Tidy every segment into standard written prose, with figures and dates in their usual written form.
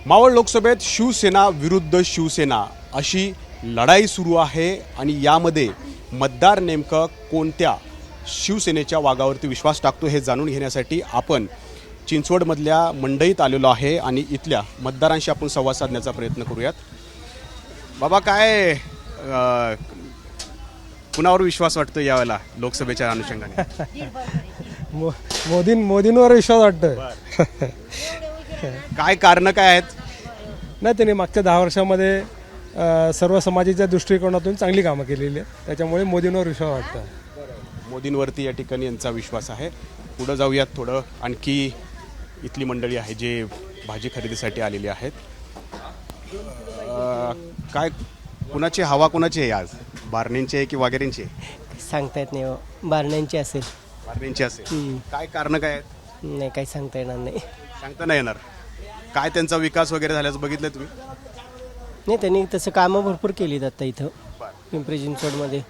मावळ लोकसभेत शिवसेना विरुद्ध शिवसेना अशी लढाई सुरू आहे आणि यामध्ये मतदार नेमकं कोणत्या शिवसेनेच्या वागावरती विश्वास टाकतो हे जाणून घेण्यासाठी आपण चिंचवडमधल्या मंडईत आलेलो आहे आणि इथल्या मतदारांशी आपण संवाद साधण्याचा प्रयत्न करूयात. बाबा काय कुणावर विश्वास वाटतो यावेळेला लोकसभेच्या अनुषंगाने? मोदींवर विश्वास वाटतं. काय कारण काय आहेत? नाही, त्यांनी मागच्या 10 वर्षामध्ये सर्व समाजाच्या दृष्टिकोनातून चांगली कामं केलेली आहेत, त्याच्यामुळे मोदींवर विश्वास वाटतं. मोदींवरती या ठिकाणी यांचा विश्वास आहे. पुढं जाऊयात थोडं. आणखी इथली मंडळी आहे जे भाजी खरेदीसाठी आलेली आहेत. काय कुणाची हवा कुणाची आहे आज? बारणेंची आहे की वाघेरेंची आहे? सांगता येत नाही. बारण्यांची असेल. बारणेंची असेल. काय कारण काय आहेत? नाही, काही सांगता येणार नाही. सांगता नाही येणार. काय त्यांचा विकास वगैरे झाल्याचं बघितलं तुम्ही? नाही, त्यांनी तसं कामं भरपूर केलीत आता इथं पिंपरी चिंचवडमध्ये.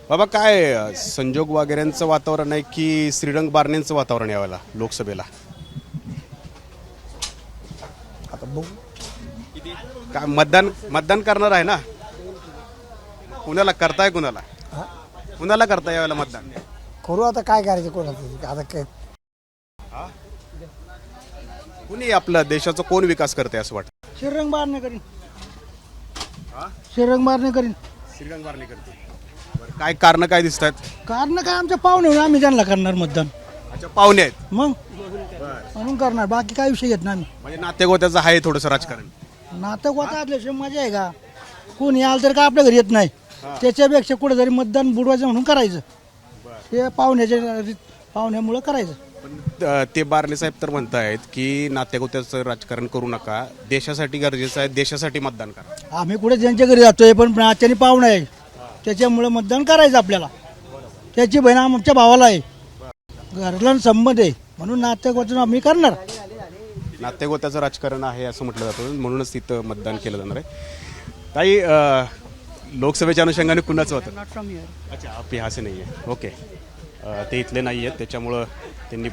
बाबा काय संजोग वगैरेंचं वातावरण आहे की श्रीरंग बारणेंचं वातावरण यावेळेला लोकसभेला? आता बघू काय मतदान करणार आहे ना? कुणाला करताय? कुणाला करताय यावेळेला मतदान? करू आता काय करायचं कोणाचं आता काय. कुणी आपलं देशाचा कोण विकास करते असं वाटतं? श्रीरंग बारणे करीन. श्रीरंग बारणे करीन. श्रीरंग बारणे करते. बरं, काय कारण काय दिसत आहेत? कारण काय आमच्या पाहुणे आम्ही त्यांना करणार मतदान. अच्छा, पाहुणे आहेत मग म्हणून करणार, बाकी काय विषय घेत ना आम्ही. म्हणजे नातेगोत्याचं आहे थोडंसं राजकारण. नातं गोता असल्याशिवाय मजा आहे का? कोणी आलं तर का आपल्या घरी येत नाही, त्याच्यापेक्षा कुठे जरी मतदान बुडवायचं म्हणून करायचं. ते पाहुण्यामुळं करायचं. पण ते बारणे साहेब तर म्हणतायत की नातेगोत्याचं राजकारण करू नका, देशासाठी गरजेचं आहे, देशासाठी मतदान करा. आम्ही कुठे ज्यांच्या घरी जातोय पण आजच्यानी पाहुणा आहे, त्याच्यामुळं मतदान करायचं आपल्याला. त्याची बहीण आमच्या भावाला आहे, घरला संबंध आहे, म्हणून नातेगोत्यानं आम्ही करणार. नातेगोत्याचं राजकारण आहे असं म्हटलं जातं, म्हणूनच तिथं मतदान केलं जाणार आहे. ताई, लोकसभेच्या अनुषंगाने कुणाचं होतं? अच्छा, आप यहाँ से नाही आहे. ओके, ते इथले नाही आहेत त्याच्यामुळं त्यांनी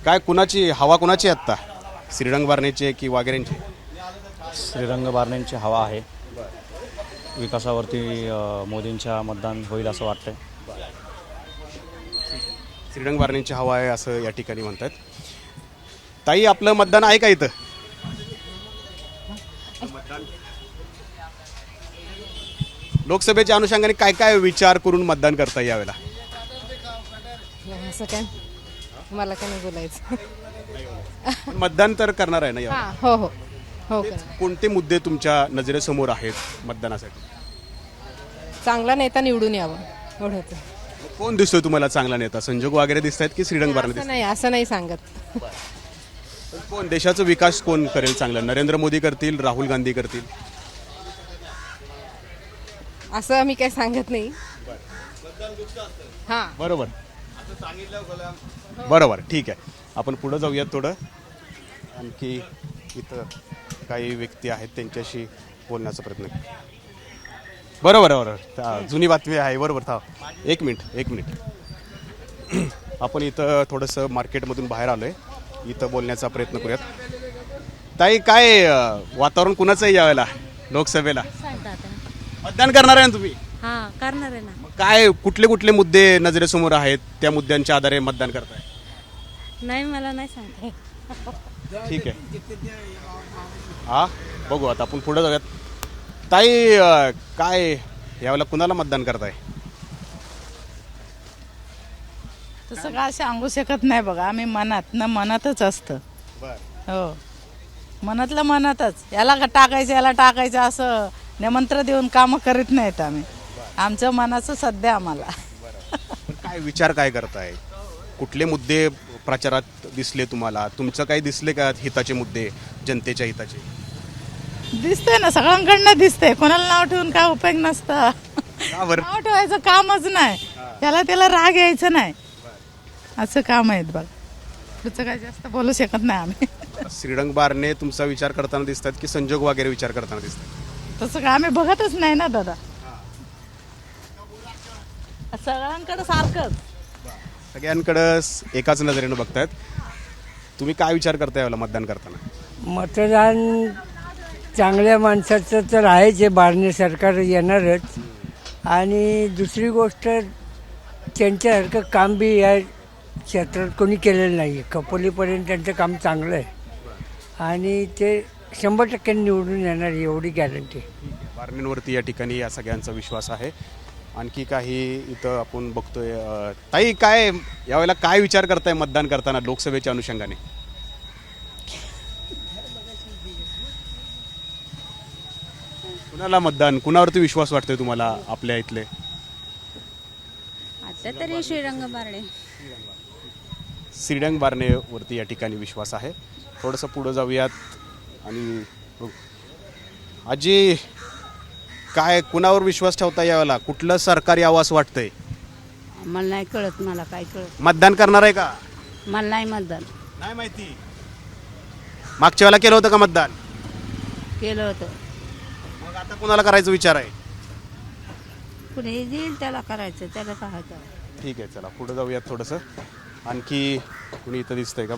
काय कुणाची हवा कुणाची आहे आत्ता? श्रीरंग बारणेची की वाघेरेंची? श्रीरंग बारणेंची हवा आहे. विकासावरती मोदींच्या मतदान होईल असं वाटतंय. श्रीरंग बारणेंची हवा आहे असं या ठिकाणी म्हणतात. ताई, आपलं मतदान आहे का इथं? लोकसभेच्या अनुषंगाने काय काय विचार करून मतदान करता यावेळेला? असं काय मला काय नाही बोलायचं. मतदान तर करणार आहे ना यावेळेला? हां, हो. कोणते मुद्दे तुमच्या नजरेसमोर आहेत मतदानासाठी? चांगला नेता निवडून यावं एवढंच. कोण दिसतोय तुम्हाला चांगला नेता? संजोग वगैरे दिसत आहेत की श्रीरंग बारणे असं नाही सांगत. कोण देशाचा विकास कोण करेल चांगला? नरेंद्र मोदी करतील, राहुल गांधी करतील? असं आम्ही काय सांगत नाही. हां, बरोबर, ठीक आहे. आपण पुढे जाऊयात थोडं. आणखी इथं काही व्यक्ती आहेत त्यांच्याशी बोलण्याचा प्रयत्न. बरोबर, जुनी बातमी आहे. बरोबर, एक मिनिट. आपण इथं थोडंसं मार्केटमधून बाहेर आलोय, इथं बोलण्याचा प्रयत्न करूयात. ताई, काय वातावरण कुणाचं आहे यावेळेला लोकसभेला? मतदान करणार आहे ना तुम्ही? हां, करणार आहे ना. काय कुठले मुद्दे नजरेसमोर आहेत, त्या मुद्द्यांच्या आधारे मतदान करताय? नाही, मला नाही सांगता. ठीक आहे. बघू आता आपण पुढे जाऊयात. ताई, काय यावेळेला कुणाला मतदान करताय? तसं काय सांगू शकत नाही बघा. आम्ही मनातच असतं. हो, मनातच. याला टाकायचं असं निमंत्रण देऊन कामं करीत नाहीत आम्ही. आमचं मनाचं सध्या आम्हाला. काय विचार काय करताय? कुठले मुद्दे प्रचारात दिसले तुम्हाला? तुमचं काही दिसले का हिताचे मुद्दे, जनतेच्या हिताचे? दिसतंय ना, सगळ्यांकडनं दिसतंय. कोणाला नाव ठेवून काय उपयोग नसतं. नाव ठेवायचं कामच नाही. त्याला राग यायचं नाही, असं काम आहेत बघ. पुढचं काय जास्त बोलू शकत नाही आम्ही. श्रीरंग बारणे तुमचा विचार करताना दिसतात की संजोग वगैरे विचार करताना दिसतात? तसं काय आम्ही बघतच नाही ना दादा. सगळ्यांकडे सारखंच. सगळ्यांकडे एकाच नजरेनं बघतायत. तुम्ही काय विचार करता यावेळेला मतदान करताना? मतदान चांगल्या माणसाचं तर आहेच, हे बारणे सरकार येणारच. आणि दुसरी गोष्ट, त्यांच्यासारखं काम बी या क्षेत्रात कोणी केलेलं नाही आहे. कपोलीपर्यंत त्यांचं काम चांगलं आहे आणि ते 100% निवडून येणार एवढी गॅरंटी. बारणेंवरती या ठिकाणी या सगळ्यांचा विश्वास आहे. आणखी काही इथं आपण बघतोय. ताई, काय यावेळेला काय विचार करताय मतदान करताना लोकसभेच्या अनुषंगाने? कुणाला मतदान, कुणावरती विश्वास वाटतोय तुम्हाला आपल्या इथले? आता तरी श्रीरंग बारणे. श्रीरंग बारणेवरती या ठिकाणी विश्वास आहे. थोडंसं पुढं जाऊयात आणि बघू. आजी, काय कुणावर विश्वास ठेवता यावेळेला? कुठलं सरकार यावं असं वाटतंय? मला नाही कळत, मला काय कळत. मतदान करणार आहे का? मला नाही मतदान. नाही माहिती. मागच्या वेळेला केलं होतं का मतदान? केलं होतं. मग आता कुणाला करायचा विचार आहे? कुणी येईल त्याला करायचं, त्याला काय. ठीक आहे, चला पुढे जाऊयात थोडंसं. आणखी कुणी इथं दिसतंय का?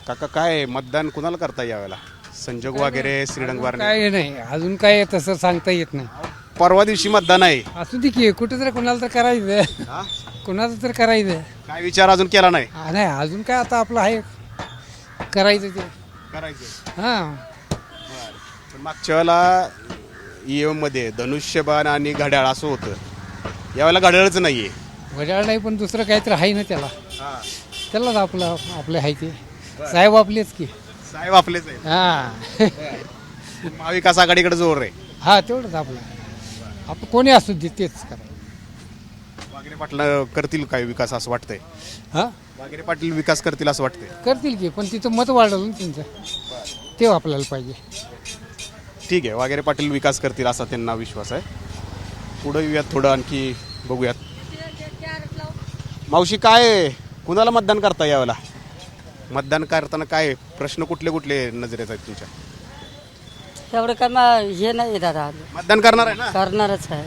काका, काय मतदान कुणाला करता यावेळेला? संजोग वगैरे, श्रीरंग बारणे? काय नाही, अजून काय तसं सांगता येत नाही. परवा दिवशी मतदान आहे. असू दे की, कुठं तर कोणाला तर करायचं, हा? कोणाचं तर करायचं. काय विचार अजून केला नाही? नाही, अजून काय, आता आपलं आहे करायचं ते. करायचं. हां, पण मागच्या वेळेला EM मध्ये धनुष्यबाण आणि घड्याळ असं होतं. यावेळेला घड्याळच नाहीये. घड्याळ नाही, पण दुसरं काहीतरी आहे ना त्याला. त्यालाच आपले आहे ते साहेब आपलेच की. साहेब आपलेच आहे. हां महाविकास आघाडीकडे जोर आहे. हां, तेवढंच आपलं. आपण कोणी असू दे तेच करा. वागरे पाटील करतील काय विकास असं वाटतंय? हां, वागरे पाटील विकास करतील असं वाटतंय? करतील की, पण तिथं मत वाढवलं ना त्यांचं, ते आपल्याला पाहिजे. ठीक आहे, वागरे पाटील विकास करतील असा त्यांना विश्वास आहे. पुढे येऊयात थोडं, आणखी बघूयात. मावशी, काय कुणाला मतदान करता यावेळेला? मतदान करताना काय प्रश्न कुठले नजरेत आहेत तुमच्या? एवढं काय हे नाही दादा, मतदान करणार आहे ना? करणारच आहे.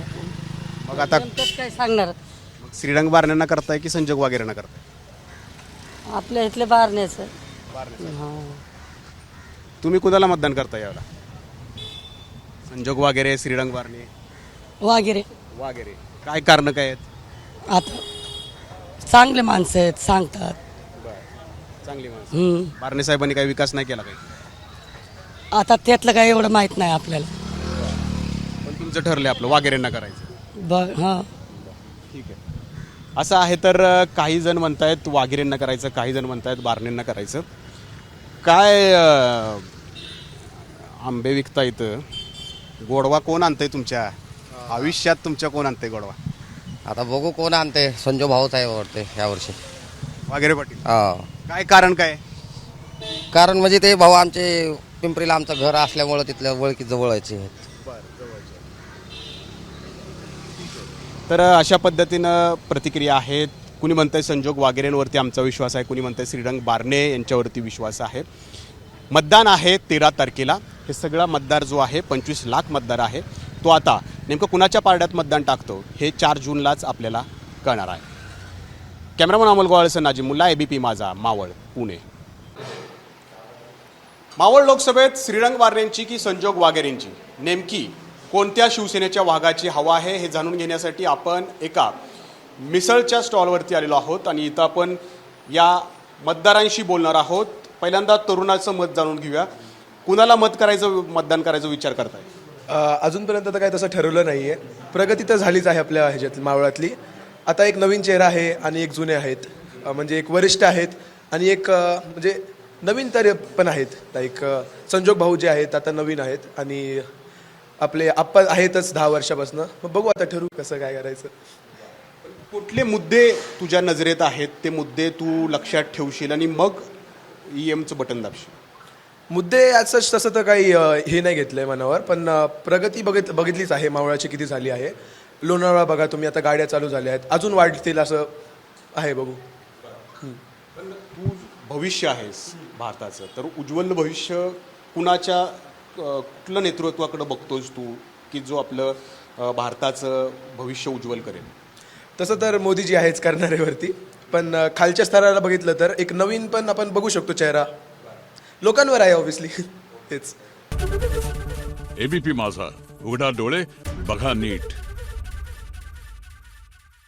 मग आता काय सांगणार? मग श्रीरंग बारणेंना करताय की संजोग वगैरेंना करताय? आपल्या इथले बारण्याचं. तुम्ही कुणाला मतदान करता यावेळेला? संजोग वगैरे, श्रीरंग बारणे? वगैरे. काय कारण काय आहेत? आता चांगले माणसं आहेत, सांगतात. चांगली माणसं. बारणे साहेबांनी काही विकास नाही केला काही? आता त्यातलं काय एवढं माहित नाही आपल्याला. पण तुमचं ठरलंय आपलं वागेरेंना करायचं. हां, ठीक आहे. असं आहे. तर काही जण म्हणतायत वाघेरेंना करायचं, काही जण म्हणतायत बारणेंना करायचं. काय आंबे विकता इथं, गोडवा कोण आणतंय तुमच्या आयुष्यात? तुमच्या कोण आणतंय गोडवा? आता बघू कोण आणते. संजू भाऊच आहे वाटते यावर्षी. वाघेरे पाटील? हा, काय कारण काय? कारण म्हणजे ते भाऊ आमचे पिंपरीला आमचं घर असल्यामुळं तिथल्या ओळखी जवळचे आहेत. तर अशा पद्धतीनं प्रतिक्रिया आहेत. कुणी म्हणतंय संजोग वाघेरेंवरती आमचा विश्वास आहे, कुणी म्हणतंय श्रीरंग बारणे यांच्यावरती विश्वास आहे. मतदान आहे 13 तारखेला. हे सगळा मतदार जो आहे 25 लाख मतदार आहे, तो आता नेमकं कुणाच्या पारड्यात मतदान टाकतो हे 4 जूनलाच आपल्याला कळणार आहे. कॅमेरामन अमोल गोवाळसह नाजिम मुल्ला, ABP माझा, मावळ, पुणे. मावळ लोकसभेत श्रीरंग बारणेंची की संजोग वाघेरेंची नेमकी कोणत्या शिवसेनेच्या वाघाची हवा आहे हे जाणून घेण्यासाठी आपण एका मिसळच्या स्टॉलवरती आलेलो आहोत आणि इथं आपण या मतदारांशी बोलणार आहोत. पहिल्यांदा तरुणाचं मत जाणून घेऊया. कुणाला मत करायचं, मतदान करायचं विचार करताय? अजूनपर्यंत तर काही तसं ठरवलं नाही आहे. प्रगती तर झालीच आहे आपल्या ह्याच्यात मावळातली. आता एक नवीन चेहरा आहे आणि एक जुने आहेत. म्हणजे एक वरिष्ठ आहेत आणि एक म्हणजे नवीन तरी पण आहेत. लाईक संजोग भाऊ जे आहेत आता नवीन आहेत आणि आपले आप्पा आहेतच 10 वर्षापासून. मग बघू आता ठरवू कसं काय करायचं. कुठले मुद्दे तुझ्या नजरेत आहेत ते मुद्दे तू लक्षात ठेवशील आणि मग EMचं बटन दाबशील? मुद्दे असंच तसं तर काही हे नाही घेतलं आहे मनावर, पण प्रगती बघितलीच आहे मावळाची किती झाली आहे. लोणावळा बघा तुम्ही, आता गाड्या चालू झाल्या आहेत, अजून वाढतील असं आहे. बघू. पण तू भविष्य आहेस भारताचं, तर उज्ज्वल भविष्य कुणाच्या कुठलं नेतृत्वाकडे बघतोस तू की जो आपलं भारताचं भविष्य उज्ज्वल करेल? तसं तर मोदीजी आहेच करणाऱ्यावरती, पण खालच्या स्तराला बघितलं तर एक नवीन पण आपण बघू शकतो चेहरा. लोकांवर आहे ऑब्व्हियसली. तेच. एबीपी माझा, उघडा डोळे बघा नीट.